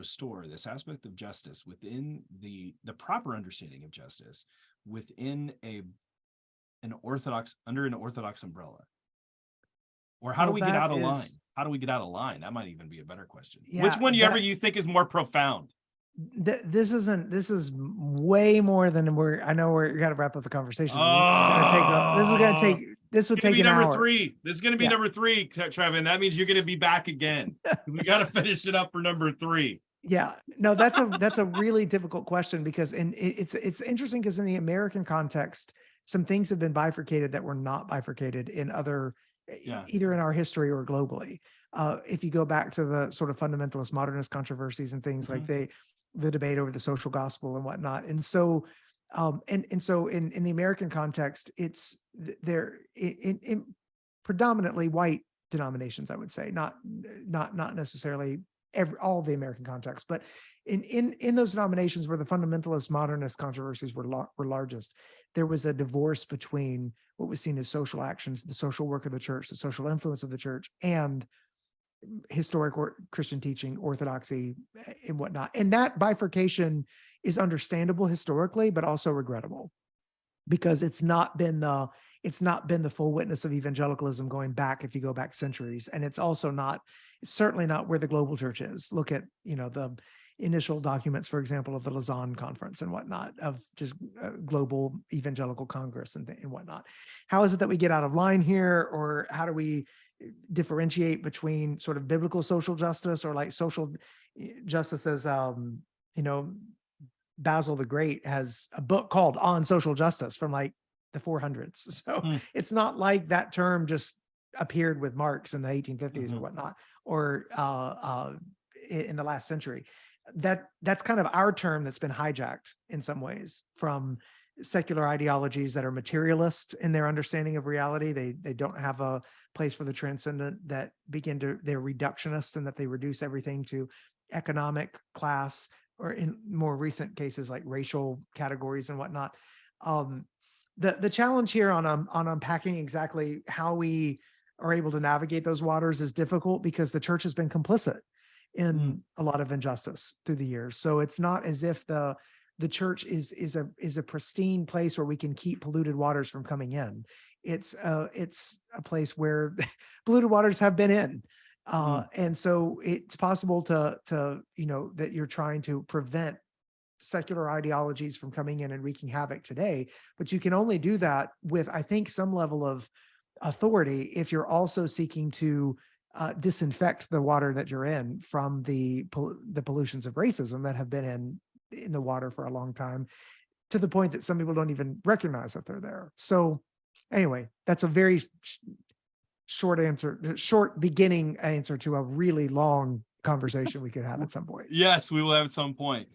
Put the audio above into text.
restore this aspect of justice within the proper understanding of justice within an orthodox umbrella? Or how do we get out of line? How do we get out of line? That might even be a better question. Yeah, which one you think is more profound? This is way more than I know we're got to wrap up the conversation. This would take an number hour. 3. This is going to be number 3, Trevin. That means you're going to be back again. We got to finish it up for number 3. Yeah, no, that's a really difficult question, because it's interesting, because in the American context, some things have been bifurcated that were not bifurcated in other, either in our history or globally. If you go back to the sort of fundamentalist modernist controversies and things like the debate over the social gospel and whatnot. And so, so in the American context, it's there in predominantly white denominations, I would say, not necessarily all the American context, but in those denominations where the fundamentalist modernist controversies were largest, there was a divorce between what was seen as social actions, the social work of the church, the social influence of the church, and historic Christian teaching, orthodoxy, and whatnot. And that bifurcation is understandable historically, but also regrettable, because it's not been the full witness of evangelicalism going back, if you go back centuries. And it's certainly not where the global church is. Look at, the initial documents, for example, of the Lausanne Conference and whatnot, of just global evangelical Congress and whatnot. How is it that we get out of line here? Or how do we differentiate between sort of biblical social justice, or like social justice as, Basil the Great has a book called On Social Justice from like the 400s. So it's not like that term just appeared with Marx in the 1850s or whatnot, or in the last century. That's kind of our term that's been hijacked in some ways from secular ideologies that are materialist in their understanding of reality. They don't have a place for the transcendent, that they're reductionist, and that they reduce everything to economic, class, or in more recent cases like racial categories and whatnot. The challenge here on unpacking exactly how we are able to navigate those waters is difficult, because the church has been complicit in a lot of injustice through the years. So it's not as if the church is a pristine place where we can keep polluted waters from coming in. It's a place where polluted waters have been in. And so it's possible to that you're trying to prevent secular ideologies from coming in and wreaking havoc today, but you can only do that with, I think, some level of authority if you're also seeking to disinfect the water that you're in from the pollutions of racism that have been in the water for a long time, to the point that some people don't even recognize that they're there. So anyway, that's a very short beginning answer to a really long conversation we could have at some point. Yes, we will have at some point.